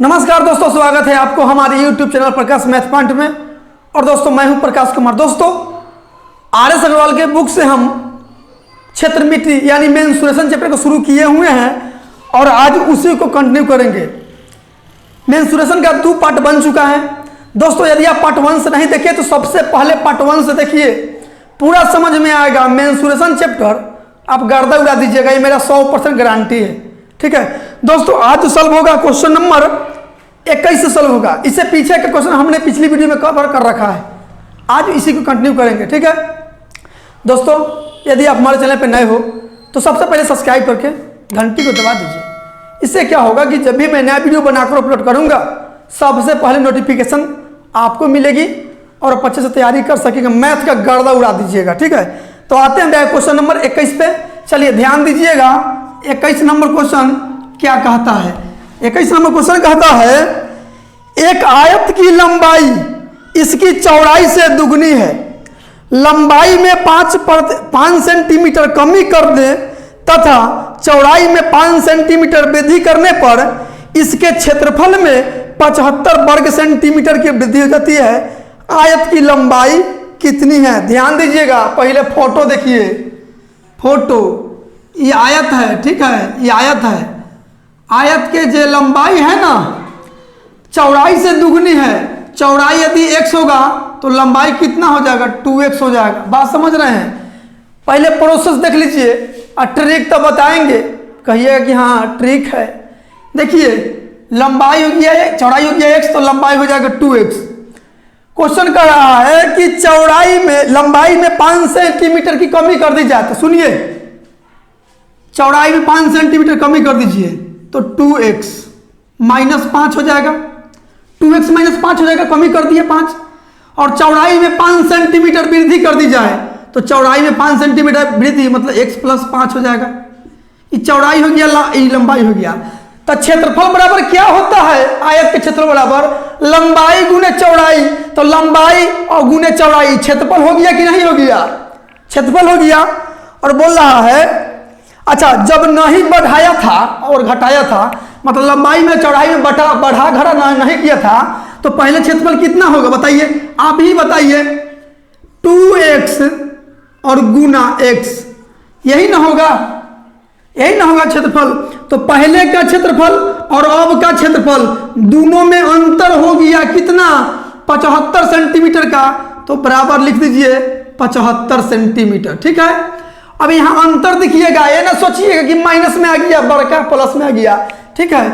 नमस्कार दोस्तों, स्वागत है आपको हमारे YouTube चैनल प्रकाश मैथ पॉइंट में। और दोस्तों मैं हूं प्रकाश कुमार। दोस्तों RS अग्रवाल के बुक से हम क्षेत्र मिति यानी मेंसुरेशन चैप्टर को शुरू किए हुए हैं और आज उसी को कंटिन्यू करेंगे। मेंसुरेशन का 2 पार्ट बन चुका है। दोस्तों यदि आप पार्ट 1 से नहीं देखे तो सबसे पहले पार्ट 1 से देखिए, पूरा समझ में आएगा। मेंसुरेशन चैप्टर आप गर्दा उड़ा दीजिएगा, ये मेरा 100% गारंटी है। ठीक है दोस्तों, आज सॉल्व होगा क्वेश्चन नंबर 21 से सॉल्व होगा। इससे पीछे का क्वेश्चन हमने पिछली वीडियो में कवर कर रखा है, आज इसी को कंटिन्यू करेंगे। ठीक है दोस्तों, यदि आप हमारे चैनल पर नए हो तो सबसे पहले सब्सक्राइब करके घंटी को दबा दीजिए। इससे क्या होगा कि जब भी मैं नया वीडियो बनाकर अपलोड करूंगा सबसे पहले नोटिफिकेशन आपको मिलेगी और आप अच्छे से तैयारी कर सकेंगे। मैथ का गर्दा उड़ा दीजिएगा। ठीक है, तो आते हैं क्वेश्चन नंबर 21 पे। चलिए ध्यान दीजिएगा, 21 नंबर क्वेश्चन क्या कहता है। 21 नंबर क्वेश्चन कहता है, एक आयत की लंबाई इसकी चौड़ाई से दुगनी है, लंबाई में 5 सेंटीमीटर कमी कर दे तथा चौड़ाई में 5 सेंटीमीटर वृद्धि करने पर इसके क्षेत्रफल में 75 वर्ग सेंटीमीटर की वृद्धि हो जाती है। आयत की लंबाई कितनी है? ध्यान दीजिएगा, पहले फोटो देखिए। फोटो, ये आयत है। ठीक है, ये आयत है। आयत के जो लंबाई है ना, चौड़ाई से दुगनी है। चौड़ाई यदि x होगा तो लंबाई कितना हो जाएगा? 2x हो जाएगा। बात समझ रहे हैं? पहले प्रोसेस देख लीजिए और ट्रिक तो बताएंगे, कहिएगा कि हाँ ट्रिक है। देखिए लंबाई हो गया है, चौड़ाई हो गया x तो लंबाई हो जाएगा 2x। क्वेश्चन कर रहा है कि चौड़ाई में लंबाई में 5 सेंटीमीटर की कमी कर दी जाए। तो सुनिए, चौड़ाई में 5 सेंटीमीटर कमी कर दीजिए तो 2x माइनस 5 हो जाएगा। 2x माइनस 5 हो जाएगा, कमी कर दिए 5। और चौड़ाई में 5 सेंटीमीटर वृद्धि कर दी जाए तो चौड़ाई में 5 सेंटीमीटर वृद्धि मतलब x प्लस 5 हो जाएगा। ये चौड़ाई हो गया, ये लंबाई हो गया। तो क्षेत्रफल बराबर क्या होता है? आयत के क्षेत्रफल बराबर लंबाई गुने चौड़ाई। तो लंबाई और गुने चौड़ाई, क्षेत्रफल हो गया कि नहीं हो गया? क्षेत्रफल हो गया। और बोल रहा है अच्छा, जब नहीं बढ़ाया था और घटाया था, मतलब लंबाई में चौड़ाई में बढ़ा घटा नहीं किया था, तो पहले क्षेत्रफल कितना होगा बताइए? आप ही बताइए। 2x और गुना x, यही ना होगा? यही ना होगा क्षेत्रफल? तो पहले का क्षेत्रफल और अब का क्षेत्रफल दोनों में अंतर हो गया कितना? 75 सेंटीमीटर का। तो बराबर लिख दीजिए 75 सेंटीमीटर। ठीक है, अब यहां अंतर दिखिएगा, ये ना सोचिएगा कि माइनस में आ गया, बड़का प्लस में आ गया। ठीक है,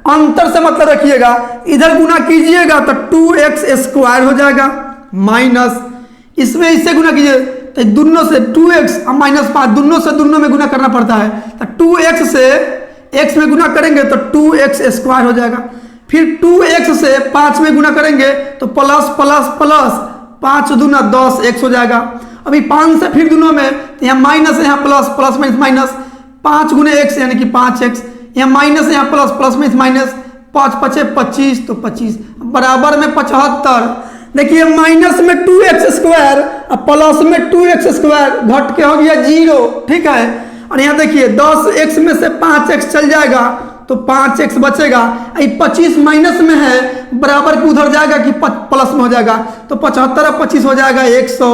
अंतर से मतलब रखिएगा, इधर गुना कीजिएगा तो 2x स्क्वायर हो जाएगा माइनस, इसमें इससे गुना कीजिए तो दोनों से 2x और माइनस 5 दोनों में गुना करना पड़ता है। तो 2x से x में गुना करेंगे तो 2x स्क्वायर हो जाएगा। फिर 2x से 5 में गुना करेंगे तो प्लस प्लस प्लस 5 दूना 10x हो जाएगा। अभी 5 से फिर दोनों में, तो यहाँ माइनस, यहाँ प्लस, प्लस माइनस माइनस, 5 गुने x यानी कि 5x, यहाँ माइनस, यहाँ प्लस, प्लस माइनस माइनस, 5 5 25 तो 25 बराबर में 75। देखिए माइनस में 2x स्क्वायर और प्लस में 2x स्क्वायर घट के हो गया 0। ठीक है, और यहाँ देखिए 10x में से 5x चल जाएगा तो 5x बचेगा। 25 माइनस में है, बराबर के उधर जाएगा कि प्लस में हो जाएगा। तो 75 और 25 हो जाएगा 100।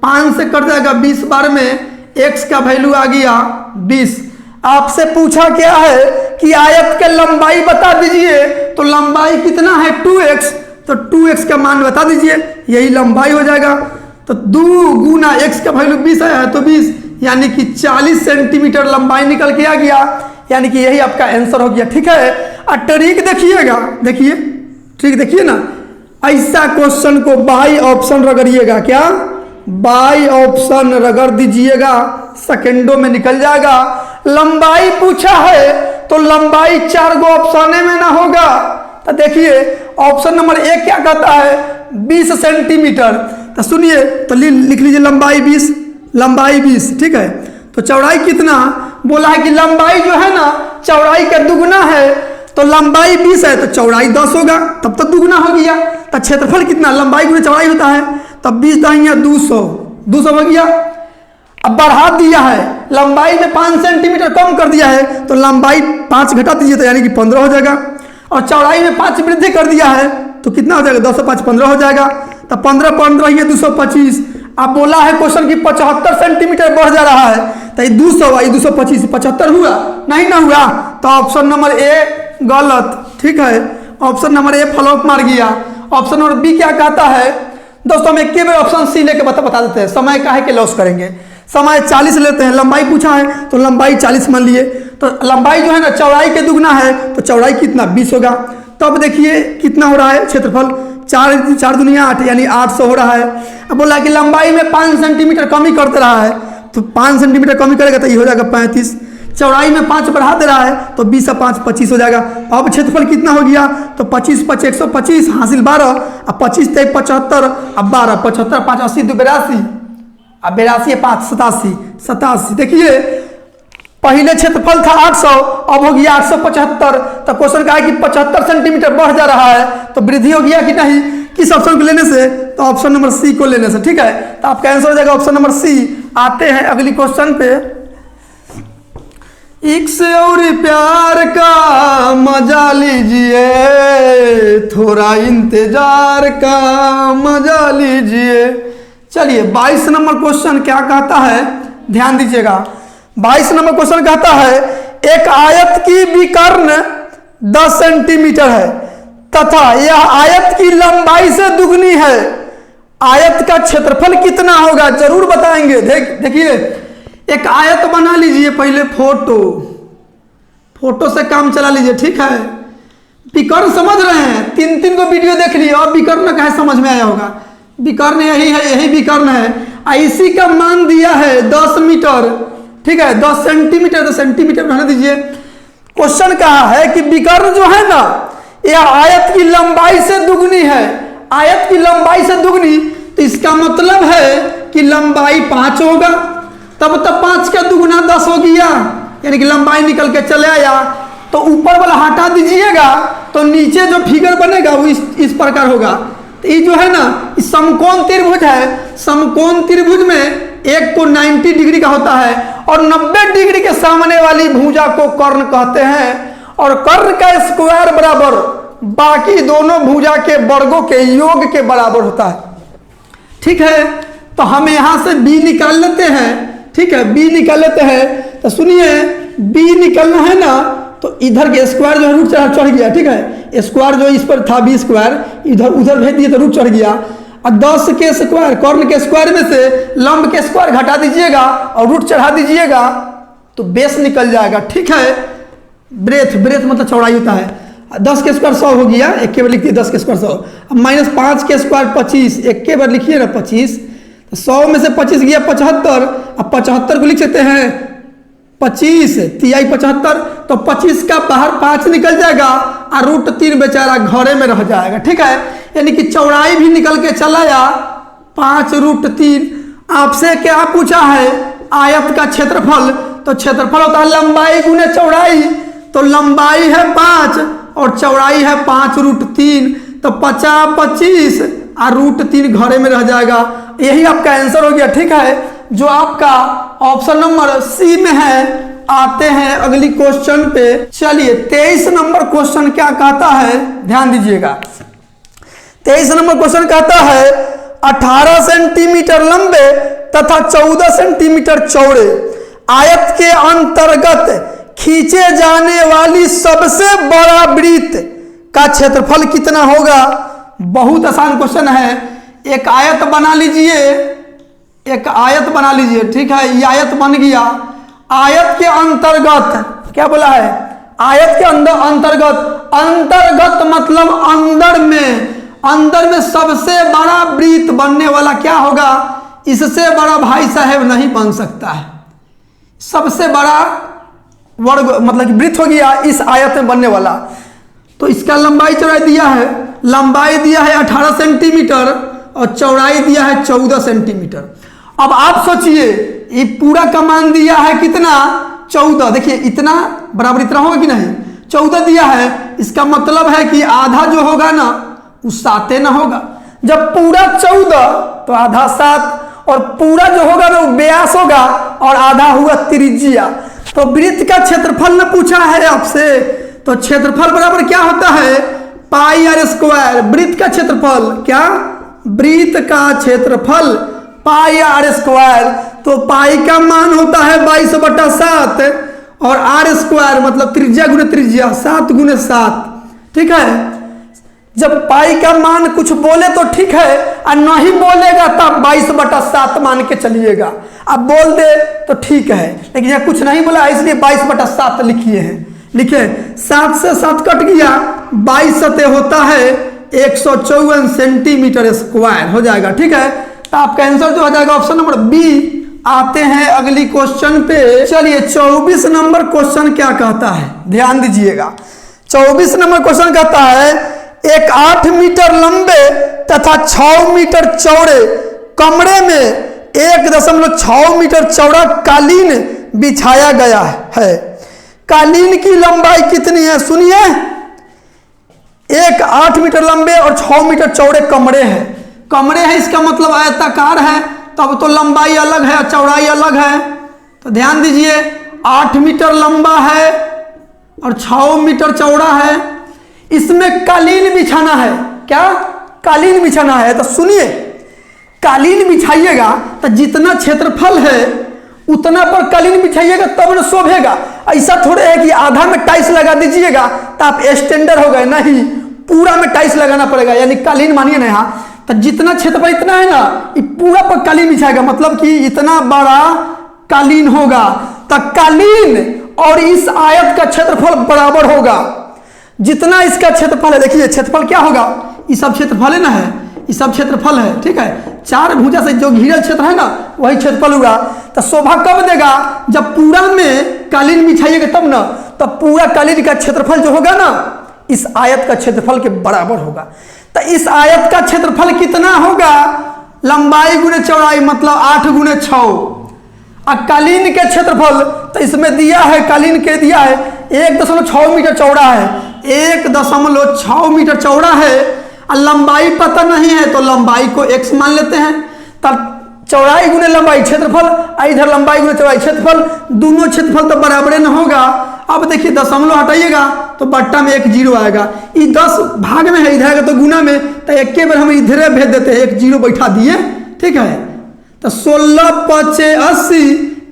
5 से कट जाएगा 20 बार में, x का वैल्यू आ गया 20। आपसे पूछा क्या है कि आयत के लंबाई बता दीजिए, तो लंबाई कितना है? 2x, तो 2x का मान बता दीजिए, यही लंबाई हो जाएगा। तो 2 गुना x का वैल्यू 20 आया है तो 20 यानी कि 40 सेंटीमीटर लंबाई निकल के आ गया, यानी कि यही आपका आंसर हो गया। ठीक है, और ट्रिक देखिएगा, देखिए ट्रिक देखिए ना, ऐसा क्वेश्चन को बाई ऑप्शन रगड़िएगा। क्या? बाई ऑप्शन रगड़ दीजिएगा, सेकेंडों में निकल जाएगा। लंबाई पूछा है तो लंबाई 4 गो ऑप्शन में ना होगा। तो देखिए ऑप्शन नंबर 1 क्या कहता है? 20 सेंटीमीटर। तो सुनिए, तो लिख लीजिए लंबाई 20, लंबाई 20। ठीक है, तो चौड़ाई कितना बोला है कि लंबाई जो है ना चौड़ाई का दुगुना है, तो लंबाई 20 है तो चौड़ाई 10 होगा, तब तक दुगुना हो गया। तो क्षेत्रफल कितना? लंबाई गुना चौड़ाई होता है, तब 20 दाहिया 200 हो गया। अब बढ़ा दिया है, लंबाई में 5 सेंटीमीटर कम कर दिया है तो लंबाई 5 घटा दीजिए तो यानी कि 15 हो जाएगा। और चौड़ाई में 5 वृद्धि कर दिया है तो कितना हो जाएगा, 2 से 5 15 हो जाएगा। तो 15 15 ये 225। अब बोला है क्वेश्चन की 75 सेंटीमीटर बढ़ जा रहा है, तो ये 200 हुआ, ये 225 75 हुआ नहीं ना हुआ, तो ऑप्शन नंबर ए गलत। ठीक है, ऑप्शन नंबर ए फ्लॉप मार गया। ऑप्शन नंबर बी क्या कहता है दोस्तों, हम एक के बार ऑप्शन सी लेके बता देते हैं, समय काहे के लॉस करेंगे। समय 40 लेते हैं, लंबाई पूछा है तो लंबाई 40 मान लिए, तो लंबाई जो है ना चौड़ाई के दुगना है, तो चौड़ाई कितना 20 होगा। तब देखिए कितना हो रहा है क्षेत्रफल, 4 दुनिया 8 यानी 800 हो रहा है। अब बोला कि लंबाई में 5 सेंटीमीटर कमी करते रहा है, तो 5 सेंटीमीटर कमी करेगा तो ये हो जाएगा 35। चौड़ाई में 5 बढ़ा दे रहा है तो 20 से 5 25 हो जाएगा। अब क्षेत्रफल कितना हो गया, तो 25 5 125 हासिल 12, अब 25 3 75, अब 12 75 5 80 2 82, अब 82 5 87। देखिए पहले क्षेत्रफल था 800, अब हो गया 875। तो क्वेश्चन का है कि 75 सेंटीमीटर बढ़ जा रहा है, तो वृद्धि हो गया कि नहीं, किस ऑप्शन को लेने से, तो ऑप्शन नंबर सी को लेने से। ठीक है, तो आपका आंसर हो जाएगा ऑप्शन नंबर सी। आते हैं अगली क्वेश्चन पे। इक्स और प्यार का मजा लीजिए, थोड़ा इंतजार का मजा लीजिए। चलिए 22 नंबर क्वेश्चन क्या कहता है, ध्यान दीजिएगा। 22 नंबर क्वेश्चन कहता है एक आयत की विकर्ण 10 सेंटीमीटर है तथा यह आयत की लंबाई से दुगनी है, आयत का क्षेत्रफल कितना होगा, जरूर बताएंगे। देखिए एक आयत बना लीजिए, पहले फोटो से काम चला लीजिए। ठीक है, विकर्ण समझ रहे हैं, 3 को वीडियो देख लिए और विकर्ण कहे समझ में आया होगा। विकर्ण यही है, यही विकर्ण है। इसी का मान दिया है 10 मीटर। ठीक है, 10 सेंटीमीटर, तो सेंटीमीटर रहने दीजिए। क्वेश्चन कहा है कि विकर्ण जो है ना यह आयत की लंबाई से दुगनी है, आयत की लंबाई से दुगनी, तो इसका मतलब है कि लंबाई 5 होगा, तब 5 का दुगुना 10 हो गया, यानी कि लंबाई निकल के चले आया। तो ऊपर वाला हटा दीजिएगा तो नीचे जो फिगर बनेगा वो इस प्रकार होगा। तो ये जो है ना समकोण त्रिभुज है, समकोण त्रिभुज में एक को 90 डिग्री का होता है और 90 डिग्री के सामने वाली भुजा को कर्ण कहते हैं, और कर्ण का स्क्वायर बराबर बाकी दोनों भुजा के वर्गों के योग के बराबर होता है। ठीक है, तो हम यहां से b निकाल लेते हैं। ठीक है, b निकाल लेते हैं, तो सुनिए b निकालना है ना, तो इधर के स्क्वायर जो है रूट चढ़ गया। ठीक है, स्क्वायर जो इस पर था b स्क्वायर, इधर उधर भेज दिए तो रूट चढ़ गया। और 10 के स्क्वायर, कर्ण के स्क्वायर में से लंब के स्क्वायर घटा दीजिएगा और रूट चढ़ा दीजिएगा तो बेस निकल जाएगा। ठीक है, ब्रेथ मतलब चौड़ाई होता है। 10 के स्क्वायर 100 हो गया, एक के बार लिखिए 10 के स्क्वायर 100। अब -5 के स्क्वायर 25, एक के बार लिखिए ना 25, तो 100 में से 25 गया 75। अब 75 को लिख सकते हैं 25 तिहाई 75, तो 25 का बाहर 5 निकल जाएगा और रूट 3 बेचारा घरे में रह जाएगा। ठीक है, यानी कि चौड़ाई भी निकल के चला आया 5 रूट 3। आपसे क्या पूछा है, आयत का क्षेत्रफल, तो क्षेत्रफल होता है लंबाई गुने चौड़ाई, तो लंबाई है 5 और चौड़ाई है 5 रूट 3, तो 50 25 और रूट 3 घरे में रह जाएगा। यही आपका आंसर हो गया। ठीक है, जो आपका ऑप्शन नंबर सी में है। आते हैं अगली क्वेश्चन पे। चलिए 23 नंबर क्वेश्चन क्या कहता है, ध्यान दीजिएगा। 23 नंबर क्वेश्चन कहता है 18 सेंटीमीटर लंबे तथा 14 सेंटीमीटर चौड़े आयत के अंतर्गत खींचे जाने वाली सबसे बड़ा वृत्त का क्षेत्रफल कितना होगा। बहुत आसान क्वेश्चन है। एक आयत बना लीजिए, एक आयत बना लीजिए। ठीक है, ये आयत बन गया। आयत के अंतर्गत क्या बोला है, आयत के अंदर अंतर्गत, अंतर्गत मतलब अंदर में सबसे बड़ा वृत्त बनने वाला क्या होगा, इससे बड़ा भाई साहब नहीं बन सकता है। सबसे बड़ा वर्ग मतलब वृत्त हो गया इस आयत में बनने वाला। तो इसका लंबाई चौड़ाई दिया है, लंबाई दिया है 18 सेंटीमीटर और चौड़ाई दिया है 14 सेंटीमीटर। अब आप सोचिए ये पूरा का मान दिया है कितना, 14। देखिए इतना बराबर इतना होगा कि नहीं, 14 दिया है। इसका मतलब है कि आधा जो होगा ना वो 7 ना होगा। जब पूरा 14 तो आधा 7 और पूरा जो होगा ना वो 82 होगा और आधा हुआ त्रिज्या। तो वृत्त का क्षेत्रफल न पूछा है आपसे, तो क्षेत्रफल बराबर क्या होता है, पाई आर स्क्वायर। वृत्त का क्षेत्रफल क्या, वृत्त का क्षेत्रफल पाई आर स्क्वायर। तो पाई का मान होता है 22/7 और आर स्क्वायर मतलब त्रिज्या गुने त्रिज्या 7 गुने 7। ठीक है, जब पाई का मान कुछ बोले तो ठीक है, और नहीं बोलेगा तब 22/7 मान के चलिएगा। अब बोल दे तो ठीक है, लेकिन यह कुछ नहीं बोला इसलिए 22/7 लिखिए हैं। लिखे 7 से 7 कट गया, 22 सतह होता है 154 सेंटीमीटर स्क्वायर हो जाएगा। ठीक है, तो आपका आंसर जो हो जाएगा ऑप्शन नंबर बी। आते हैं अगली क्वेश्चन पे। चलिए 24 नंबर क्वेश्चन क्या कहता है, ध्यान दीजिएगा। 24 नंबर क्वेश्चन कहता है एक 8 मीटर लंबे तथा 6 मीटर चौड़े कमरे में 1.6 मीटर चौड़ा कालीन बिछाया गया है। कालीन की लंबाई कितनी है, सुनिए। एक 8 मीटर लंबे और 6 मीटर चौड़े कमरे हैं। कमरे हैं इसका मतलब आयताकार है, तब तो लंबाई अलग है और चौड़ाई अलग है। तो ध्यान दीजिए 8 मीटर लंबा है और 6 मीटर चौड़ा है। इसमें कालीन बिछाना है। क्या, कालीन बिछाना है। तो सुनिए, कालीन बिछाइएगा तो जितना क्षेत्रफल है उतना पर कालीन बिछाइएगा तब न शोभेगा। ऐसा थोड़े है कि आधा में टाइल्स लगा दीजिएगा तो आप स्टैंडर्ड हो गए, नहीं, पूरा में टाइल्स लगाना पड़ेगा। यानी कालीन मानिए ना, यहाँ तो जितना क्षेत्रफल इतना है ना, ये पूरा पर कालीन बिछाएगा, मतलब कि इतना बड़ा कालीन होगा। तो कालीन और इस आयत का क्षेत्रफल बराबर होगा। जितना इसका क्षेत्रफल है, देखिए क्षेत्रफल क्या होगा, ये सब क्षेत्रफल है ना, है ये सब क्षेत्रफल है। ठीक है, 4 भुजा से जो घिरल क्षेत्र है ना वही क्षेत्रफल होगा। तो शोभा कब देगा, जब पूरा में कालीन बिछाइएगा तब ना। तो पूरा कालीन का क्षेत्रफल जो होगा ना इस आयत का क्षेत्रफल के बराबर होगा। तो इस आयत का क्षेत्रफल कितना होगा, लंबाई गुने चौड़ाई मतलब 8 गुने 6। और कालीन के क्षेत्रफल तो इसमें दिया है, कालीन के दिया है 1.6 मीटर चौड़ा है, 1.6 मीटर चौड़ा है। और लंबाई पता नहीं है तो लंबाई को x मान लेते हैं। तब चौड़ाई गुने लंबाई क्षेत्रफल, इधर लंबाई गुने चौड़ाई क्षेत्रफल, दोनों क्षेत्रफल तो बराबर न होगा। अब देखिए दशमलव हटाइएगा तो बट्टा में 1 जीरो आएगा। ये 10 भाग में है, इधर आएगा तो गुना में, तो एक के बार हम इधर भेज देते हैं, 1 जीरो बैठा दिए। ठीक है, तो 16 5 80,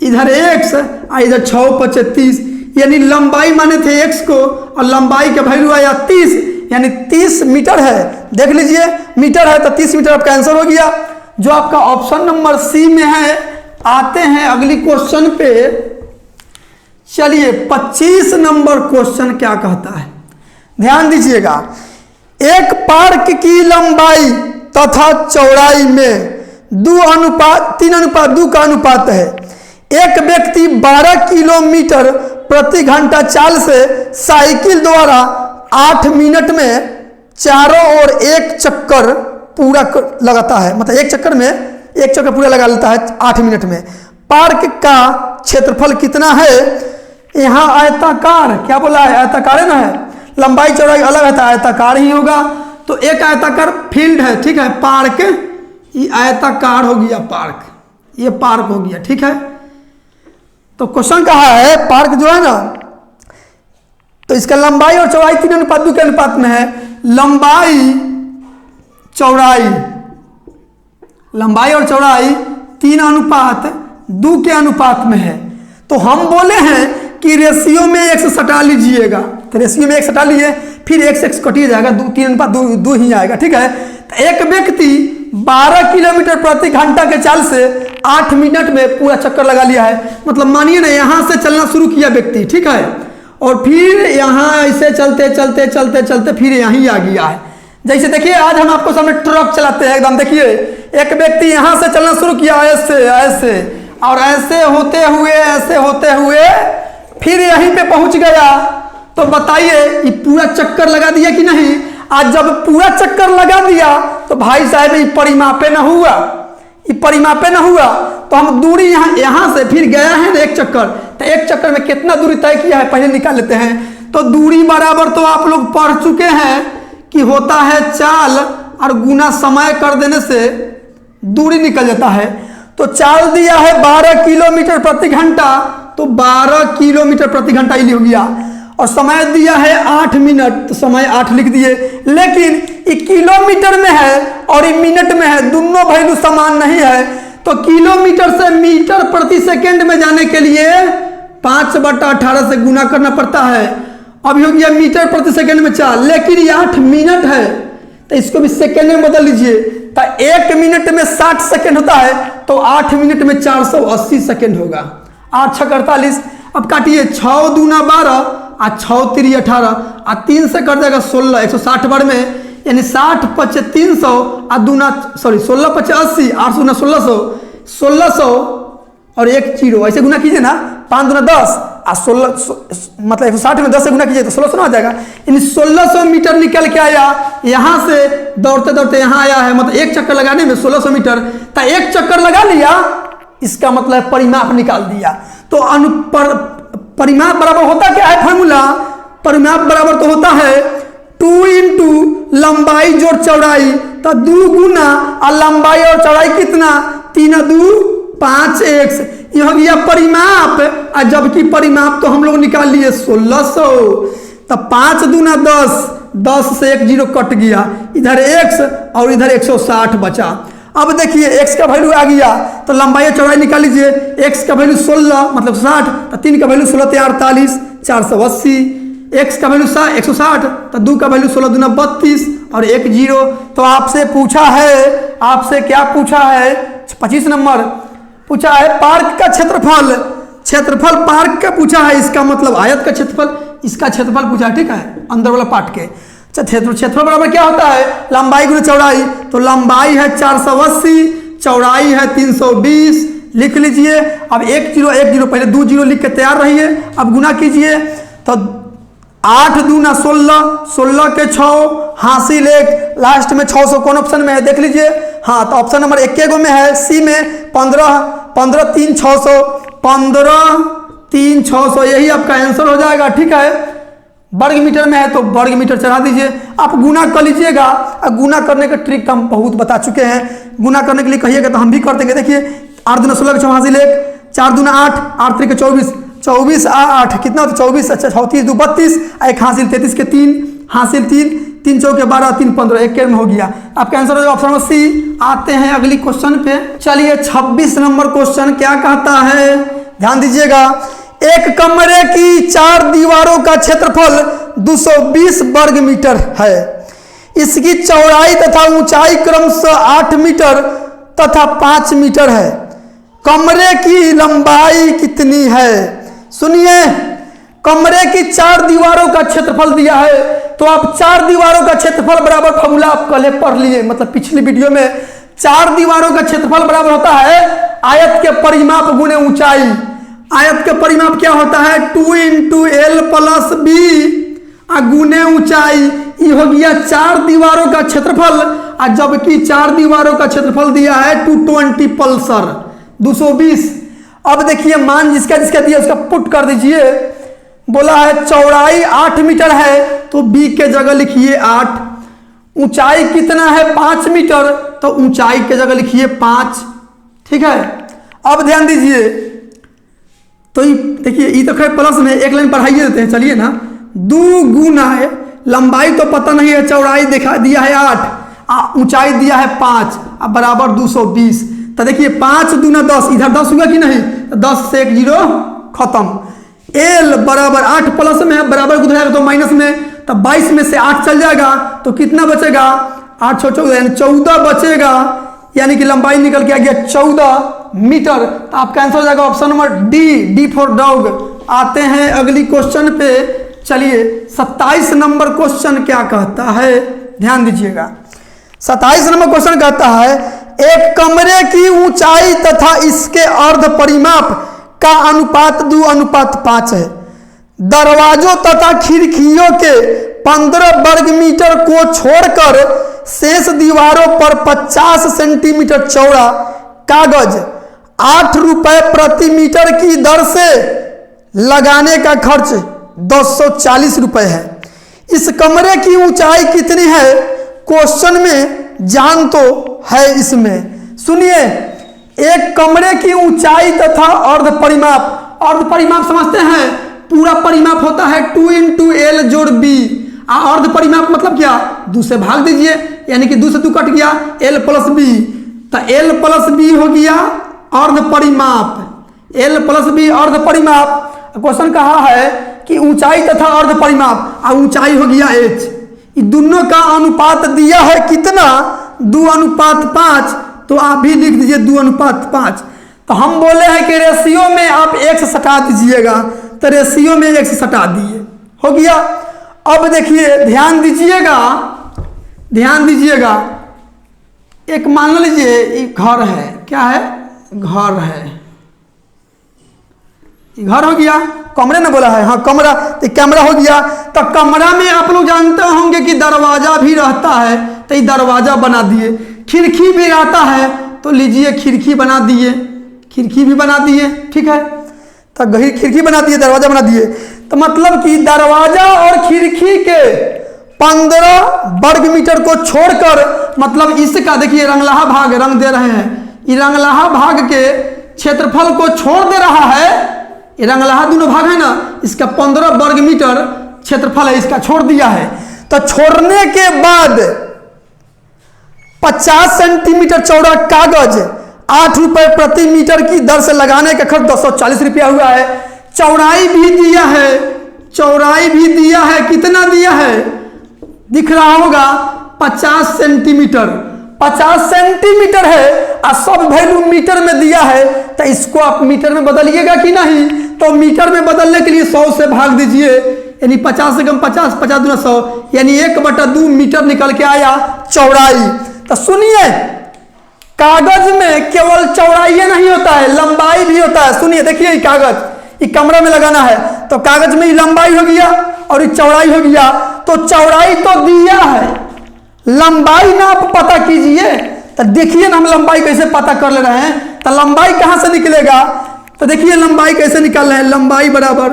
इधर x और इधर 6 5 30, यानी लंबाई माने थे x को और लंबाई का वैल्यू आया 30, यानी 30 मीटर है। देख लीजिए मीटर है तो 30 मीटर आपका आंसर हो गया, जो आपका ऑप्शन नंबर सी में है। आते हैं अगली क्वेश्चन पे। चलिए 25 नंबर क्वेश्चन क्या कहता है, ध्यान दीजिएगा। एक पार्क की लंबाई तथा चौड़ाई में 3:2 का अनुपात है। एक व्यक्ति 12 किलोमीटर प्रति घंटा चाल से साइकिल द्वारा 8 मिनट में चारों ओर एक चक्कर पूरा लगाता है, मतलब एक चक्कर पूरा लगा लेता है 8 मिनट में। पार्क का क्षेत्रफल कितना है। यहाँ आयताकार, क्या बोला है, आयताकार है ना, है लंबाई चौड़ाई अलग है तो आयताकार ही होगा। तो एक आयताकार फील्ड है, ठीक है, पार्क, ये आयताकार हो गया पार्क, ये पार्क हो गया। ठीक है, तो क्वेश्चन कहा है पार्क जो है ना, तो इसका लंबाई और चौड़ाई 3:2 के अनुपात में है। लंबाई और चौड़ाई 3:2 के अनुपात में है। तो हम बोले हैं कि रेशियो में x सटा लीजिएगा, तो रेशियो में x सटा लीजिए, फिर x कटिए जाएगा, 3:2 ही आएगा। ठीक है, तो एक व्यक्ति 12 किलोमीटर प्रति घंटा के चाल से 8 मिनट में पूरा चक्कर लगा लिया है। मतलब मानिए ना यहाँ से चलना शुरू किया व्यक्ति, ठीक है, और फिर यहाँ ऐसे चलते चलते चलते चलते फिर यहीं आ गया है। जैसे देखिए आज हम आपको सामने ट्रक चलाते हैं, एकदम देखिए एक व्यक्ति यहाँ से चलना शुरू किया ऐसे ऐसे, और ऐसे होते हुए फिर यहीं पे पहुंच गया। तो बताइए ये पूरा चक्कर लगा दिया कि नहीं। आज जब पूरा चक्कर लगा दिया तो भाई साहब ये परिमापे न हुआ, तो हम दूरी यहाँ से फिर गया है ना एक चक्कर, तो एक चक्कर में कितना दूरी तय किया है पहले निकाल लेते हैं। तो दूरी बराबर तो आप लोग पढ़ चुके हैं कि होता है चाल और गुना समय कर देने से दूरी निकल जाता है। तो चाल दिया है 12 किलोमीटर प्रति घंटा, तो 12 किलोमीटर प्रति घंटा ये हो गया। और समय दिया है 8 मिनट, तो समय 8 लिख दिए। लेकिन ये किलोमीटर में है और ये मिनट में है, दोनों वैल्यू समान नहीं है। तो किलोमीटर से मीटर प्रति सेकंड में जाने के लिए 5/18 से गुना करना पड़ता है। अभी हो गया मीटर प्रति सेकंड में 4, लेकिन ये 8 मिनट है तो इसको भी सेकंड में बदल लीजिए। तो 1 मिनट में 60 सेकंड होता है, तो 8 मिनट में 480 सेकंड होगा। 8 छक 48। अब काटिए, 6 दूना 12 आ 6 तिरी 18 आ 3 से कर जाएगा 16, 160 बार में, यानी 60 पचे 300 आ दूना 16 पचे 80, 8 दूना 1600, 1600 और 1 0 ऐसे गुना कीजिए ना, 5 दूना 10 आ 16 मतलब 160 में 10 से गुना कीजिए तो 1600 आ जाएगा। यानी 1600 मीटर निकल के आया। यहाँ से दौड़ते दौड़ते यहाँ आया है, मतलब एक चक्कर लगाने में 1600 मीटर। तो एक चक्कर लगा लिया, इसका मतलब परिमाप निकाल दिया। तो परिमाप बराबर होता क्या है फॉर्मूला? परिमाप बराबर तो होता है 2 इंटू लंबाई जोड़ चौड़ाई, तो 2 गुना और लंबाई और चौड़ाई कितना, 3 2 5x, ये हो गया परिमाप। और जबकि परिमाप तो हम लोग निकाल लिए 1600, तो 5 दूना 10, 10 से 1 0 कट गया, इधर x और इधर 160 बचा। अब देखिए x का वैल्यू आ गया, तो लंबाई और चौड़ाई निकाल लीजिए। x का वैल्यू 16 मतलब 60, तो 3 का वैल्यू 16 48, 480, x का वैल्यू 160, तो 2 का वैल्यू 16 दूना 32 और 1 0। तो आपसे पूछा है, आपसे क्या पूछा है, 25 नंबर पूछा है पार्क का क्षेत्रफल। क्षेत्रफल पार्क का पूछा है, इसका मतलब आयत का क्षेत्रफल, इसका क्षेत्रफल पूछा है, ठीक है, अंदर वाला पार्ट के। क्षेत्रफल बराबर क्या होता है, लंबाई गुना चौड़ाई। तो लंबाई है 480, चौड़ाई है 320, लिख लीजिए। अब 1 0 1 0, पहले 2 0 लिख के तैयार रहिए। अब गुना कीजिए, तो 8 दूना 16, 16 के 6 हासिल 1, लास्ट में 600 कौन ऑप्शन में है देख लीजिए। हाँ, तो ऑप्शन नंबर 1 में है, सी में 15 15 3 600, 15 3 600, यही आपका आंसर हो जाएगा, ठीक है। वर्ग मीटर में है तो वर्ग मीटर चढ़ा दीजिए। आप गुना कर लीजिएगा, गुना करने का ट्रिक हम बहुत बता चुके हैं। गुना करने के लिए कहिएगा तो हम भी कर देंगे। देखिए 8 दूना 16 के 6 हासिल 1, 4 दूना 8, 8 3 के 24, 24 8 कितना होता है 24, अच्छा 34 2 32, 1 हासिल 33 के 3 हासिल 3, 3 चौके 12 3 15, 1 में हो गया। आपका आंसर हो जाएगा ऑप्शन नंबर सी। आते हैं अगली क्वेश्चन पे। चलिए 26 नंबर क्वेश्चन क्या कहता है, ध्यान दीजिएगा। एक कमरे की 4 दीवारों का क्षेत्रफल 220 वर्ग मीटर है। इसकी चौड़ाई तथा ऊंचाई क्रमशः 8 मीटर तथा 5 मीटर है। कमरे की लंबाई कितनी है? सुनिए, कमरे की 4 दीवारों का क्षेत्रफल दिया है, तो आप 4 दीवारों का क्षेत्रफल बराबर फॉर्मूला आप पहले पढ़ लिए, मतलब पिछली वीडियो में। 4 दीवारों का क्षेत्रफल बराबर होता है आयत के परिमाप गुणे ऊंचाई। आयत के परिमाप क्या होता है, 2 इंटू एल प्लस बी गुणे ऊंचाई। ये हो गया 4 दीवारों का क्षेत्रफल, और जबकि 4 दीवारों का क्षेत्रफल दिया है 220 पल्सर 220। अब देखिए मान जिसका जिसका दिया उसका पुट कर दीजिए। बोला है चौड़ाई 8 मीटर है, तो बी के जगह लिखिए 8। ऊंचाई कितना है 5 मीटर, तो ऊंचाई के जगह लिखिए 5, ठीक है। अब ध्यान दीजिए, तो देखिए ये तो खैर प्लस में एक लाइन बढ़ाइए देते हैं, चलिए ना। 2 गुना है, लंबाई तो पता नहीं है, चौड़ाई दिखा दिया है 8, ऊंचाई दिया है 5, अब बराबर 220। तो देखिए 5 दूना 10, इधर 10 हुआ कि नहीं, तो 10 से 1 0 खत्म। एल बराबर 8 प्लस में है, बराबर को जाएगा तो माइनस में, तो 22 में से 8 चल जाएगा तो कितना बचेगा, 8 14 बचेगा, यानी कि लंबाई निकल के आ गया 14 मीटर। तो आपका आंसर हो जाएगा option number D for dog. आते हैं अगली क्वेश्चन पे। चलिए 27 नंबर क्वेश्चन क्या कहता है, ध्यान दीजिएगा। 27 नंबर क्वेश्चन कहता है एक कमरे की ऊंचाई तथा इसके अर्ध परिमाप का अनुपात 2:5 है। दरवाजों तथा खिड़कियों के 15 वर्ग मीटर को छोड़कर शेष दीवारों पर 50 सेंटीमीटर चौड़ा कागज 8 रुपए प्रति मीटर की दर से लगाने का खर्च 240 रुपए है। इस कमरे की ऊंचाई कितनी है, क्वेश्चन में जान तो है इसमें। सुनिए, एक कमरे की ऊंचाई तथा अर्ध परिमाप समझते हैं, पूरा परिमाप होता है 2 इंटू एल जोड़ बी। अर्ध परिमाप मतलब क्या, 2 से भाग दीजिए, यानी कि 2 से 2 कट गया, एल प्लस बी। तो एल प्लस बी हो गया अर्ध परिमाप, एल प्लस बी अर्ध परिमाप। क्वेश्चन कहा है कि ऊंचाई तथा अर्ध परिमाप, और ऊंचाई हो गया h। दोनों का अनुपात दिया है कितना, 2:5। तो आप भी लिख दीजिए 2:5। तो हम बोले हैं कि रेशियो में आप x सटा दीजिएगा, तो रेशियो में x सटा दिए, हो गया। अब देखिए ध्यान दीजिएगा, ध्यान दीजिएगा, एक मान लीजिए एक घर है, क्या है, घर है, घर हो गया, कमरे ने बोला है, हाँ कमरा, तो कमरा हो गया। तो कमरा में आप लोग जानते होंगे कि दरवाजा भी रहता है, तो ये दरवाजा बना दिए। खिड़की भी रहता है, तो लीजिए खिड़की बना दिए, खिड़की भी बना दिए, ठीक है। तो खिड़की बना दिए, दरवाजा बना दिए। तो मतलब कि दरवाजा और खिड़की के 15 वर्ग मीटर को छोड़कर, मतलब इसका देखिए रंगलाहा भाग रंग दे रहे हैं, ये रंगलाहा भाग के क्षेत्रफल को छोड़ दे रहा है। ये रंगलाहा दोनों भाग है ना, इसका 15 वर्ग मीटर क्षेत्रफल है, इसका छोड़ दिया है। तो छोड़ने के बाद 50 सेंटीमीटर चौड़ा कागज 8 रुपए प्रति मीटर की दर से लगाने का खर्च 240 रुपया हुआ है। चौड़ाई भी दिया है, चौड़ाई भी दिया है, कितना दिया है दिख रहा होगा, 50 सेंटीमीटर, 50 सेंटीमीटर है, और सब वैल्यू मीटर में दिया है। तो इसको आप मीटर में बदलिएगा कि नहीं, तो मीटर में बदलने के लिए 100 से भाग दीजिए, यानी 50 से कम 50, 50 दूना 100, यानी 1/2 मीटर निकल के आया चौड़ाई। तो सुनिए, कागज में केवल चौड़ाई नहीं होता है, लंबाई भी होता है। सुनिए देखिए, ये कागज ये कमरा में लगाना है, तो कागज में ये लंबाई हो गया और ये चौड़ाई हो गया। तो चौड़ाई तो दिया है, लंबाई ना आप पता कीजिए। तो देखिए ना हम लंबाई कैसे पता कर ले रहे हैं। तो लंबाई कहां से निकलेगा, तो देखिए लंबाई कैसे निकाल रहे हैं। लंबाई बराबर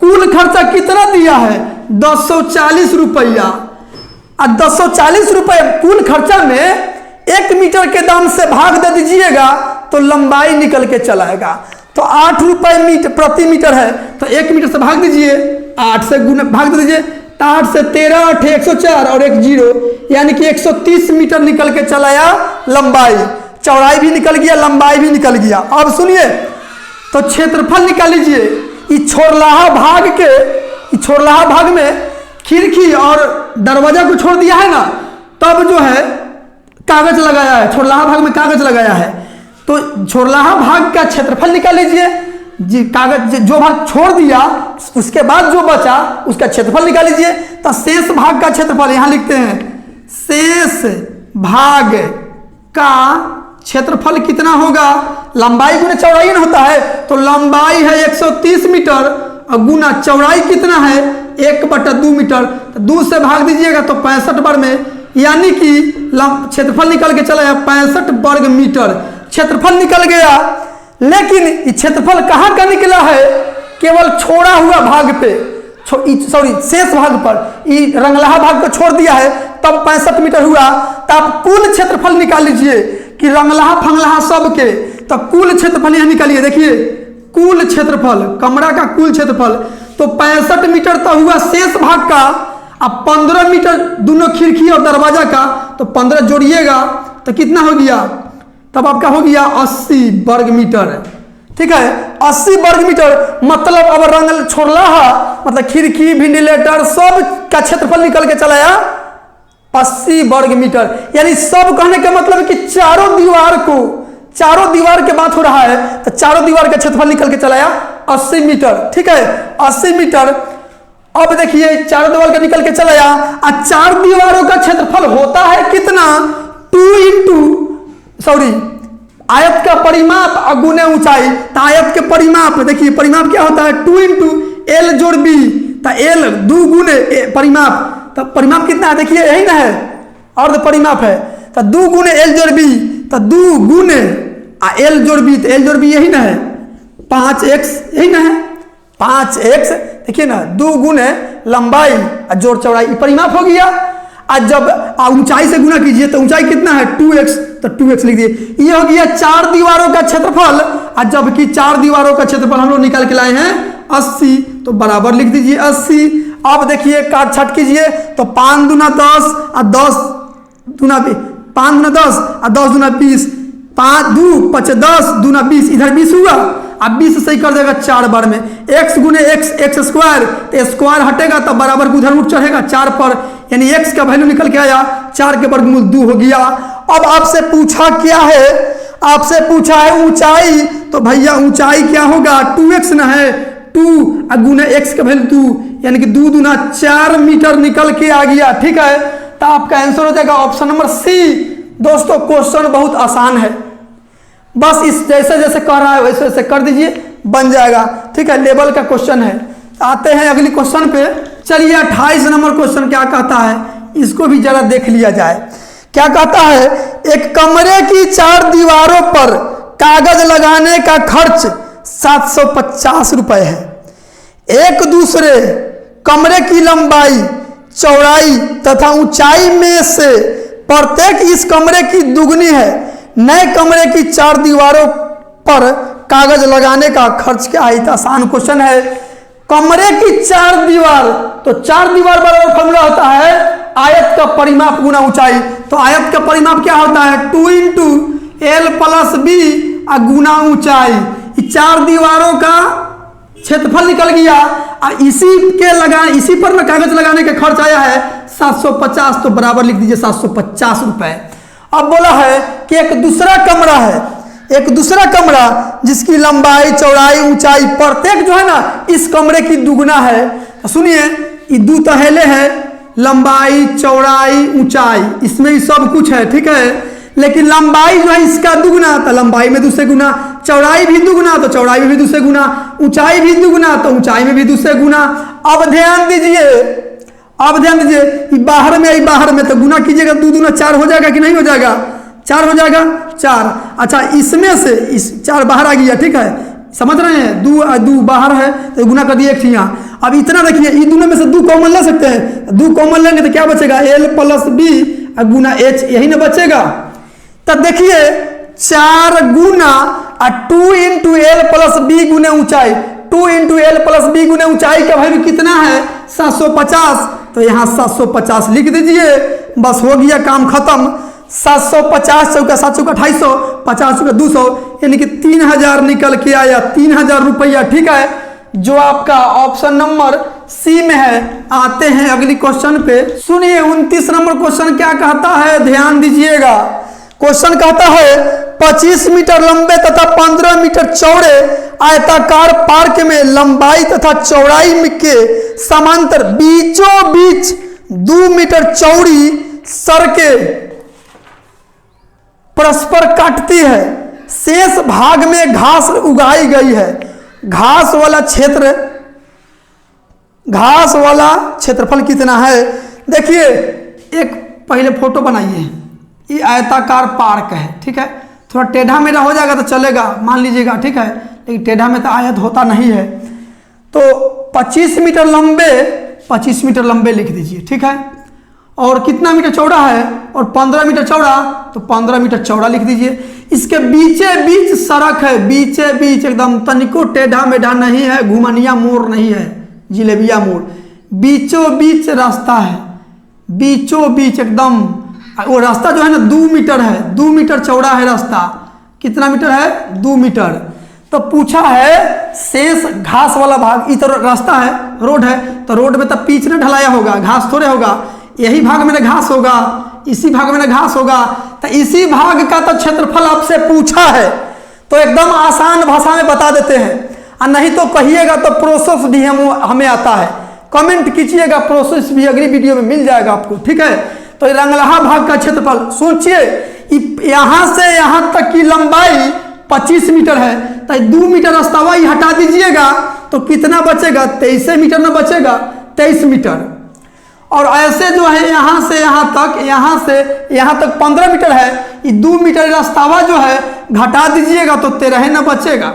कुल खर्चा कितना दिया है, 240 रुपया। और 240 रुपये कुल खर्चा में 1 मीटर के दाम से भाग दे दीजिएगा, तो लंबाई निकल के चलाएगा। तो 8 रुपये प्रति मीटर है, तो 1 मीटर से भाग दीजिए, 8 से गुना भाग दे दीजिए, 8 से 13 8 104 और 1 0, यानी कि 130 मीटर निकल के चलाया लंबाई। चौड़ाई भी निकल गया, लंबाई भी निकल गया। अब सुनिए, तो क्षेत्रफल निकाल लीजिए। इस छोरलाहा भाग के, इस छोरलाहा भाग में खिड़की और दरवाजा को छोड़ दिया है ना, तब जो है कागज लगाया है, छोरलाहा भाग में कागज लगाया है। तो छोरलाहा भाग का क्षेत्रफल निकाल लीजिए, जी कागज जो भाग छोड़ दिया उसके बाद जो बचा उसका क्षेत्रफल निकाल लीजिए। तो शेष भाग का क्षेत्रफल यहां लिखते हैं, शेष भाग का क्षेत्रफल कितना होगा, लंबाई गुना चौड़ाई ना होता है, तो लंबाई है 130 मीटर और गुना चौड़ाई कितना है 1/2 मीटर। तो 2 से भाग दीजिएगा तो 65 वर्ग में, यानी कि क्षेत्रफल निकल के चला 65 वर्ग मीटर क्षेत्रफल निकल गया। लेकिन क्षेत्रफल कहाँ का निकला है, केवल छोड़ा हुआ भाग पे, सॉरी शेष भाग पर, ये रंगलाहा भाग को छोड़ दिया है, तब 65 मीटर हुआ। तो आप कुल क्षेत्रफल निकाल लीजिए कि रंगलाहा फंगलाहा सब के, तो कुल क्षेत्रफल यहां निकालिए। देखिए कुल क्षेत्रफल, कमरा का कुल क्षेत्रफल, तो 65 मीटर तो हुआ शेष भाग का, अब 15 मीटर दोनों खिड़की और दरवाजा का, तो 15 जोड़िएगा तो कितना हो गया, तब आपका हो गया 80 वर्ग मीटर। ठीक है, 80 वर्ग मीटर, मतलब अब रंग छोरलाहा मतलब खिड़की वेंटिलेटर सब का क्षेत्रफल निकल के चलाया 80 वर्ग मीटर। यानी सब कहने का मतलब है कि चारों दीवार के बात हो रहा है, तो चारों दीवार का क्षेत्रफल निकल के चलाया 80 मीटर। ठीक है, 80 मीटर। अब देखिए चारों दीवार का निकल के चलाया, और 4 दीवारों का क्षेत्रफल होता है कितना, 2 आयत का परिमाप और गुने ऊंचाई। तो आयत के परिमाप, देखिए परिमाप क्या होता है, 2 L जोड़ B, तो L 2 गुने परिमाप, तो परिमाप कितना है देखिए यही ना है, अर्ध परिमाप है, तो 2 गुने L जोड़ B, तो 2 गुने L जोड़ B, तो L जोड़ B यही ना है, 5x यही ना है, 5x देखिए ना, 2 गुने लंबाई और जोड़ चौड़ाई परिमाप हो गया। आज जब ऊंचाई से गुना कीजिए तो ऊंचाई कितना है 2x, तो 2x लिख दिए। ये हो गया 4 दीवारों का क्षेत्रफल, और जबकि 4 दीवारों का क्षेत्रफल हम लोग निकाल के लाए हैं 80, तो बराबर लिख दीजिए 80। अब देखिए काट छाट कीजिए तो 5 दूना 10 और 10 दूना 5 दूना 10 और 10 दूना 20, 5 2 5 10 दूना 20, इधर 20 हुआ। अब 20 सही कर देगा 4 बार में, x गुने x स्क्वायर, तो स्क्वायर हटेगा तो बराबर उधर उठ चढ़ेगा 4 पर, यानी x का वैल्यू निकल के आया 4 के वर्गमूल 2 हो गया। अब आपसे पूछा क्या है, आपसे पूछा है ऊंचाई, तो भैया ऊंचाई क्या होगा 2x ना है, 2 गुने x का वैल्यू 2, यानी कि 2 दूना 4 मीटर निकल के आ गया। ठीक है, तो आपका आंसर हो जाएगा ऑप्शन नंबर सी। दोस्तों क्वेश्चन बहुत आसान है, बस इस जैसे जैसे कर रहा है वैसे वैसे कर दीजिए, बन जाएगा। ठीक है, लेवल का क्वेश्चन है। आते हैं अगली क्वेश्चन पे। चलिए 28 नंबर क्वेश्चन क्या कहता है, इसको भी जरा देख लिया जाए। क्या कहता है, एक कमरे की 4 दीवारों पर कागज लगाने का खर्च 750 रुपए है। एक दूसरे कमरे की लंबाई, चौड़ाई तथा ऊंचाई में से प्रत्येक इस कमरे की दुगनी है। नए कमरे की 4 दीवारों पर कागज लगाने का खर्च क्या है। आसान क्वेश्चन है। कमरे की 4 दीवार, तो 4 दीवार बराबर फॉर्मूला होता है आयत का परिमाप गुना ऊंचाई। तो आयत का परिमाप क्या होता है 2 इंटू एल प्लस बी गुना ऊंचाई। 4 दीवारों का क्षेत्रफल निकल गया और इसी पर ना कागज लगाने का खर्च आया है 750, तो बराबर लिख दीजिए 750 रुपए। अब बोला है कि एक दूसरा कमरा है, एक दूसरा कमरा जिसकी लंबाई, चौड़ाई, ऊंचाई प्रत्येक जो है ना इस कमरे की दुगना है। तो सुनिए, ये 2 तहेले हैं, लंबाई, चौड़ाई, ऊंचाई, इसमें ही सब कुछ है। ठीक है, लेकिन लंबाई जो है इसका दुगना, तो लंबाई में 2 से गुना, चौड़ाई भी दुगना तो चौड़ाई में भी 2 से गुना, ऊंचाई भी दुगना तो ऊंचाई में भी 2 से गुना। अब ध्यान दीजिए, अब ध्यान दीजिए, बाहर में आई, बाहर में तो गुना कीजिएगा 2 दूना 4 हो जाएगा कि नहीं हो जाएगा, 4 हो जाएगा 4। अच्छा, इसमें से इस 4 बाहर आ गया। ठीक है, समझ रहे हैं, 2 बाहर है तो गुना कर दिए 1 यहाँ। अब इतना देखिए, इन दोनों में से 2 कॉमन ले सकते हैं, 2 कॉमन लेंगे तो क्या बचेगा एल प्लस बी गुना एच, यही ना बचेगा। तब देखिए 4 गुना 2 इंटू एल प्लस बी गुने ऊंचाई, 2 इंटू एल प्लस बी गुने ऊंचाई का वैल्यू कितना है 750, तो यहाँ 750 लिख दीजिए, बस हो गया काम खत्म। 750 चौका 7 चौका 2800, 50 चौका 200, यानी कि 3000 निकल के आया, 3000 रुपया। ठीक है, जो आपका ऑप्शन नंबर सी में है। आते हैं अगली क्वेश्चन पे। सुनिए 29 नंबर क्वेश्चन क्या कहता है, ध्यान दीजिएगा। क्वेश्चन कहता है 25 मीटर लंबे तथा 15 मीटर चौड़े आयताकार पार्क में लंबाई तथा चौड़ाई के समांतर बीचों बीच 2 मीटर चौड़ी सड़कें परस्पर काटती है। शेष भाग में घास उगाई गई है। घास वाला क्षेत्रफल कितना है। देखिए, एक पहले फोटो बनाइए, ये आयताकार पार्क है। ठीक है, थोड़ा टेढ़ा मेढ़ा हो जाएगा तो चलेगा, मान लीजिएगा। ठीक है, लेकिन टेढ़ा में तो आयत होता नहीं है। तो 25 मीटर लंबे लिख दीजिए। ठीक है, और कितना मीटर चौड़ा है, और 15 मीटर चौड़ा, तो 15 मीटर चौड़ा लिख दीजिए। इसके बीचे बीच सड़क है, बीचे बीच एकदम तनिको टेढ़ा मेढ़ा नहीं है, घुमनिया मोड़ नहीं है, जिलेबिया मोड़, बीचों बीच रास्ता है, बीचों बीच एकदम। वो रास्ता जो है ना 2 मीटर है, 2 मीटर चौड़ा है रास्ता। कितना मीटर है 2 मीटर। तो पूछा है शेष घास वाला भाग, इधर रास्ता है, रोड है, तो रोड में तो पीच न ढलाया होगा, घास थोड़े होगा, यही भाग में ना घास होगा, इसी भाग में ना घास होगा। तो इसी भाग का तो क्षेत्रफल आपसे पूछा है, तो एकदम आसान भाषा में बता देते हैं। और नहीं तो कहिएगा तो प्रोसेस भी हमें आता है, कमेंट कीजिएगा, प्रोसेस भी अगली वीडियो में मिल जाएगा आपको। ठीक है, तो रंगलहा भाग का क्षेत्रफल सोचिए, यहां से यहां तक की लंबाई 25 मीटर है, तो 2 मीटर रास्ता वही हटा दीजिएगा तो कितना बचेगा 23 मीटर ना बचेगा, 23 मीटर। और ऐसे जो है यहां से यहां तक 15 मीटर है, ये 2 मीटर रास्तावा जो है घटा दीजिएगा तो 13 ना बचेगा।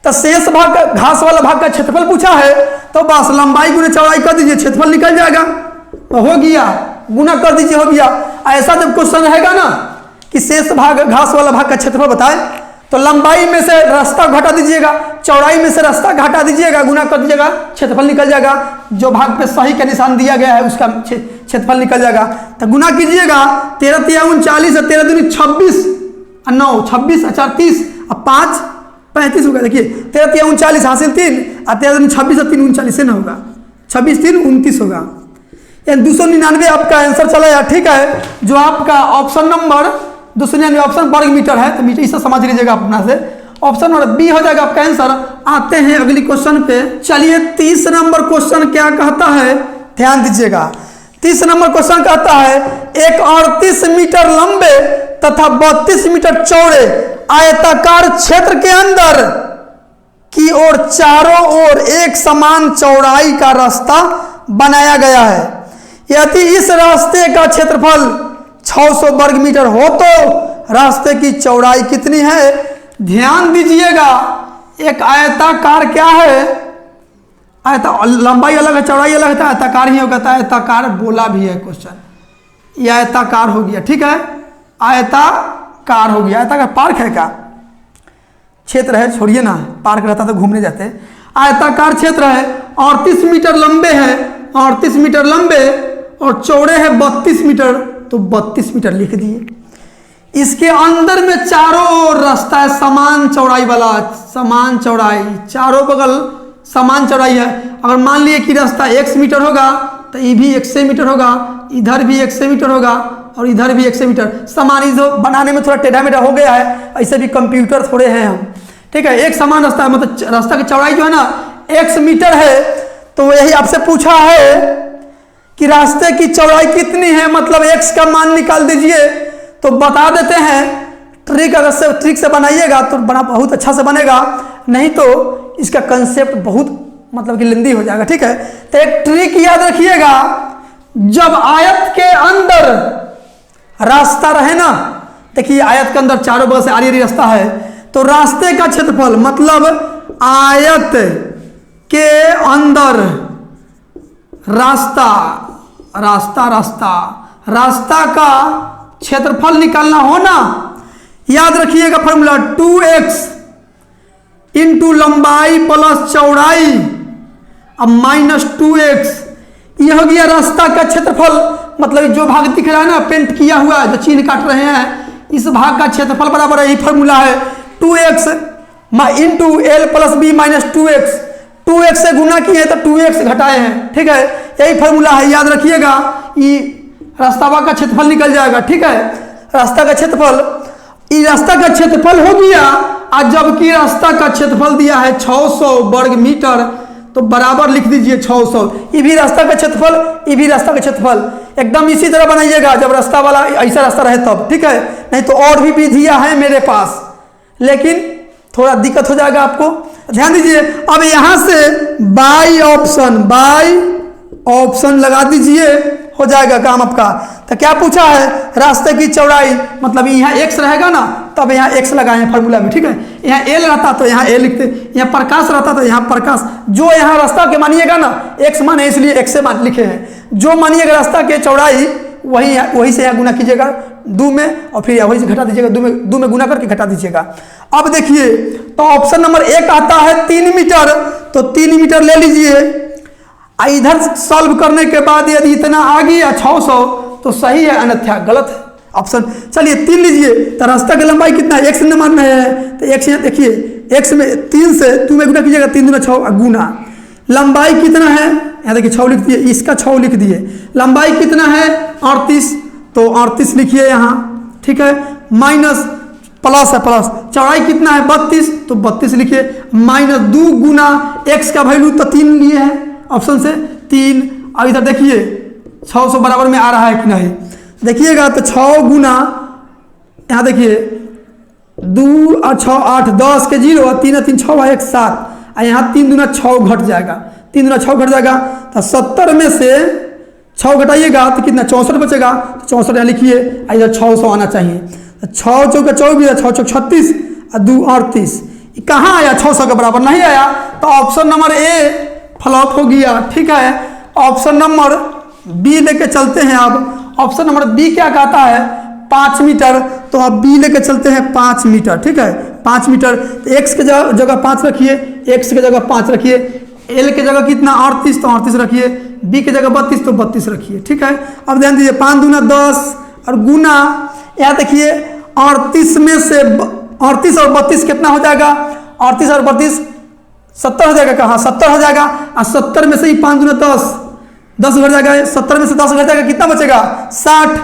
तो शेष भाग का, घास वाला भाग का क्षेत्रफल पूछा है, तो बस लंबाई गुने चौड़ाई कर दीजिए, क्षेत्रफल निकल जाएगा, तो हो गया, गुना कर दीजिए, हो गया। ऐसा जब क्वेश्चन रहेगा ना कि शेष भाग घास वाला भाग का क्षेत्रफल बताए, तो लंबाई में से रास्ता घटा दीजिएगा, चौड़ाई में से रास्ता घटा दीजिएगा, गुना कर दीजिएगा, क्षेत्रफल निकल जाएगा। जो भाग पे सही का निशान दिया गया है उसका क्षेत्रफल निकल जाएगा। तो गुना कीजिएगा, 13 तिया 39 और 13 दूनी 26 और 9 26 और 4 30 और 5 35 होगा। देखिए 13 तिया 39 हासिल 3 और 13 दूनी 26 और 3 39 से न होगा, 26 3 29 होगा। 299 आपका आंसर चला यार। ठीक है, जो आपका ऑप्शन नंबर 299 ऑप्शन वर्ग मीटर है, तो मीटर इसे समझ लीजिएगा अपना से। ऑप्शन नंबर बी हो जाएगा आपका आंसर। आते हैं अगली क्वेश्चन पे। चलिए 30 नंबर क्वेश्चन क्या कहता है, ध्यान दीजिएगा। 30 नंबर क्वेश्चन कहता है एक 38 मीटर लंबे तथा 32 मीटर चौड़े आयताकार क्षेत्र के अंदर की ओर चारों ओर एक समान चौड़ाई का रास्ता बनाया गया है। यदि इस रास्ते का क्षेत्रफल 600 वर्ग मीटर हो तो रास्ते की चौड़ाई कितनी है? ध्यान दीजिएगा, एक आयताकार क्या है, लंबाई अलग है चौड़ाई अलग है, तो आयताकार ही होगा। आयताकार बोला भी है क्वेश्चन, ये आयताकार हो गया। ठीक है, आयताकार हो गया। आयताकार पार्क है क्या? क्षेत्र है, छोड़िए ना, पार्क रहता तो घूमने जाते। आयताकार क्षेत्र है, 38 मीटर लंबे है, 38 मीटर लंबे और चौड़े है 32 मीटर, तो 32 मीटर लिख दिए। इसके अंदर में चारों ओर रास्ता है समान चौड़ाई वाला, समान चौड़ाई, चारों बगल समान चौड़ाई है। अगर मान लिए कि रास्ता 1 मीटर होगा तो ये भी 100 मीटर होगा, इधर भी 100 मीटर होगा और इधर भी 100 मीटर। समान जो बनाने में थोड़ा टेढ़ा मेढ़ा हो गया है, ऐसे भी कंप्यूटर थोड़े हैं हम। ठीक है, एक समान रास्ता है, मतलब रास्ता की चौड़ाई जो है ना 1 मीटर है। तो यही आपसे पूछा है कि रास्ते की चौड़ाई कितनी है, मतलब x का मान निकाल दीजिए। तो बता देते हैं, ट्रिक से बनाइएगा तो बहुत अच्छा से बनेगा, नहीं तो इसका कंसेप्ट बहुत मतलब कि लेंदी हो जाएगा। ठीक है, तो एक ट्रिक याद रखिएगा, जब आयत के अंदर रास्ता रहे ना, देखिए आयत के अंदर चारों बगल से आरी रास्ता है, तो रास्ते का क्षेत्रफल मतलब आयत के अंदर रास्ता रास्ता रास्ता रास्ता का क्षेत्रफल निकालना हो ना, याद रखिएगा फॉर्मूला 2x इंटू लंबाई प्लस चौड़ाई अब माइनस 2x, ये हो गया रास्ता का क्षेत्रफल। मतलब जो भाग दिख रहा है ना पेंट किया हुआ जो चिन्ह काट रहे हैं, इस भाग का क्षेत्रफल बराबर है, यही फॉर्मूला है 2x into L plus B minus 2x। 2x से गुना किए तो 2x घटाए हैं। ठीक है, यही फॉर्मूला है, याद रखिएगा। ये रास्ता का क्षेत्रफल निकल जाएगा। ठीक है, रास्ता का क्षेत्रफल, ये रास्ता का क्षेत्रफल हो गया। आज जबकि रास्ता का क्षेत्रफल दिया है 600 वर्ग मीटर, तो बराबर लिख दीजिए 600। ये भी रास्ता का क्षेत्रफल, ये भी रास्ता का क्षेत्रफल। एकदम इसी तरह बनाइएगा जब रास्ता वाला ऐसा रास्ता रहे तब। ठीक है, नहीं तो और भी विधियां हैं मेरे पास, लेकिन थोड़ा दिक्कत हो जाएगा आपको, ध्यान दीजिए। अब यहां से बाई ऑप्शन लगा दीजिए, हो जाएगा काम आपका। तो क्या पूछा है, रास्ते की चौड़ाई, मतलब यहाँ x रहेगा ना, तब यहाँ x लगाए हैं फार्मूला में। ठीक है, यहाँ l रहता तो यहाँ a लिखते, यहाँ प्रकाश रहता तो यहाँ प्रकाश। जो यहाँ रास्ता के मानिएगा ना, x मान है इसलिए x से मान लिखे हैं। जो मानिएगा रास्ता के चौड़ाई वही से यहाँ गुना कीजिएगा 2 में, और फिर वही से घटा दीजिएगा 2 में गुना करके घटा दीजिएगा। अब देखिए, तो ऑप्शन नंबर 1 आता है 3 मीटर, तो 3 मीटर ले लीजिए। इधर सॉल्व करने के बाद यदि इतना आ गया 600 तो सही है, अन्यथा गलत है ऑप्शन। चलिए 3 लीजिए, तो रास्ता की लंबाई कितना है, x मान में है, तो x यहाँ देखिए, x में 3 से 2 में गुना कीजिएगा, 3 दूना 6 गुना। लंबाई कितना है, यहाँ देखिए 6 लिख दिए, इसका 6 लिख दिए। लंबाई कितना है 38, तो 38 लिखिए यहाँ। ठीक है, माइनस प्लस है प्लस, चौड़ाई कितना है 32, तो 32 लिखिए। माइनस 2 गुना x का वैल्यू तो 3 लिए है ऑप्शन से 3। अब इधर देखिए 600 बराबर में आ रहा है कि नहीं, देखिएगा तो 6 गुना, यहाँ देखिए 2 और 6 8 10 के 0 और 3 और 3 6 1 7, और यहाँ 3 दूना 6 घट जाएगा, 3 दूना 6 घट जाएगा, तो 70 में से 6 घटाइएगा तो कितना 64 बचेगा, तो 64 यहाँ लिखिए। इधर 600 आना चाहिए, तो 6 चौके 24, 6 चौक 36 और 2 38, कहाँ आया 600 के बराबर नहीं आया, तो ऑप्शन नंबर ए फ्लॉप हो गया। ठीक है, ऑप्शन नंबर बी लेके चलते हैं। अब ऑप्शन नंबर बी क्या कहता है 5 मीटर, तो अब बी लेके चलते हैं 5 मीटर। ठीक है, 5 मीटर। तो एक्स के जगह 5 रखिए, एक्स के जगह 5 रखिए, एल के जगह कितना 38 तो 38 रखिए, बी के जगह 32 तो 32 रखिए। ठीक है, अब ध्यान दीजिए 5 दूना 10 और गुना, यहाँ देखिए 38 में से 38 और 32 कितना हो जाएगा, 38 और 32 70 हो जाएगा, कहाँ 70 हो जाएगा। और 70 में से ही 5 दूना 10, 10 घट जाएगा, 70 में से 10 घट जाएगा, कितना बचेगा 60,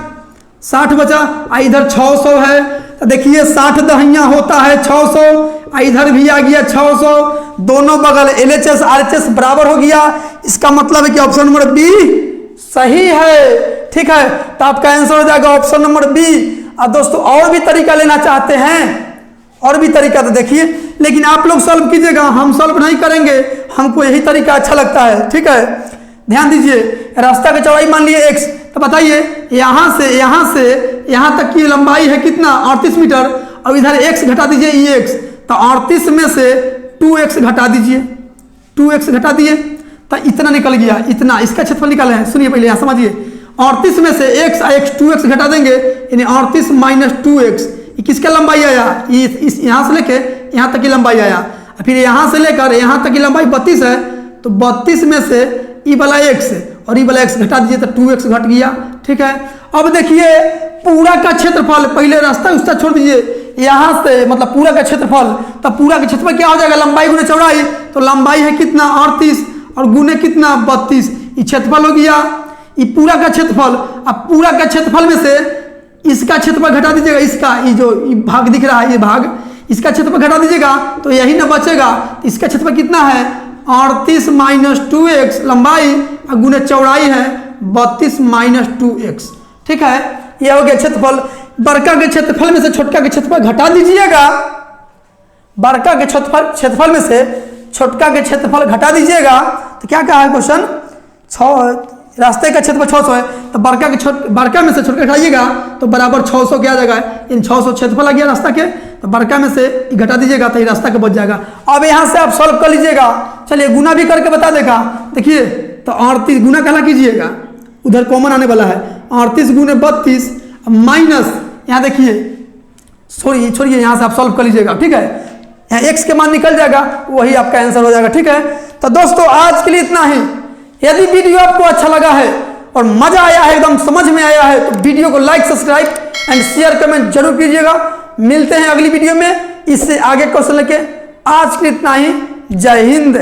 60 बचा। इधर 600 है, तो देखिए 60 दहिया होता है 600, इधर भी आ गया 600, दोनों बगल LHS RHS बराबर हो गया। इसका मतलब है कि ऑप्शन नंबर बी सही है। ठीक है, तो आपका आंसर हो जाएगा ऑप्शन नंबर बी। अब दोस्तों और भी तरीका लेना चाहते हैं, और भी तरीका तो देखिए, लेकिन आप लोग सॉल्व कीजिएगा, हम सॉल्व नहीं करेंगे, हमको यही तरीका अच्छा लगता है। ठीक है, ध्यान दीजिए, रास्ता की चौड़ाई मान लिए x, तो बताइए यहाँ से यहाँ तक की लंबाई है कितना 38 मीटर, और इधर x घटा दीजिए ex, तो 38 में से 2x घटा दीजिए, 2x घटा दिए तो इतना निकल गया, इतना इसका क्षेत्रफल निकाले हैं। सुनिए पहले यहाँ समझिए, 38 में से x 2x घटा देंगे, यानी 38 माइनस 2x, किसका लंबाई आया, इस यहाँ से लेके यहाँ तक की लंबाई आया, फिर यहाँ से लेकर यहाँ तक की लंबाई 32 है, तो 32 में से ई वाला x और ई वाला x घटा दीजिए तो 2x घट गया। ठीक है, अब देखिए पूरा का क्षेत्रफल, पहले रास्ता उसका छोड़ दीजिए, यहाँ से मतलब पूरा का क्षेत्रफल, तो पूरा का क्षेत्रफल क्या हो जाएगा, लंबाई गुने चौड़ाई, तो लंबाई है कितना 38 और गुने कितना 32, ये क्षेत्रफल हो गया, ये पूरा का क्षेत्रफल। अब पूरा का क्षेत्रफल में से इसका क्षेत्रफल घटा दीजिएगा, इसका ये जो भाग दिख रहा है ये भाग, इसका क्षेत्रफल घटा दीजिएगा तो यही ना बचेगा। इसका क्षेत्रफल कितना है 38 माइनस 2x लंबाई और गुने चौड़ाई है 32 माइनस 2x। ठीक है, यह हो गया क्षेत्रफल। बड़का के क्षेत्रफल में से छोटका के क्षेत्रफल घटा दीजिएगा, बड़का के क्षेत्रफल में से छोटका के क्षेत्रफल घटा दीजिएगा, तो क्या कहा है क्वेश्चन, 6 रास्ते का क्षेत्रफल 600 है, तो बड़का में से छोटका घटाइएगा तो बराबर 600 क्या आ जाएगा, इन 600 क्षेत्रफल आ गया रास्ता के, तो बड़का में से घटा दीजिएगा तो ये रास्ता का बच जाएगा। अब यहाँ से आप सॉल्व कर लीजिएगा, चलिए गुना भी करके बता देगा। देखिए तो 38 गुना कहना कीजिएगा, उधर कॉमन आने वाला है, 38 गुने 32 माइनस, यहाँ देखिए छोड़िए यहाँ से आप सॉल्व कर लीजिएगा। ठीक है, यहाँ x के मान निकल जाएगा, वही आपका आंसर हो जाएगा। ठीक है, तो दोस्तों आज के लिए इतना ही। यदि वीडियो आपको अच्छा लगा है और मजा आया है, एकदम समझ में आया है, तो वीडियो को like subscribe and share comment जरूर कीजिएगा। मिलते हैं अगली वीडियो में इससे आगे क्वेश्चन लेके। आज के लिए इतना ही, जय हिंद।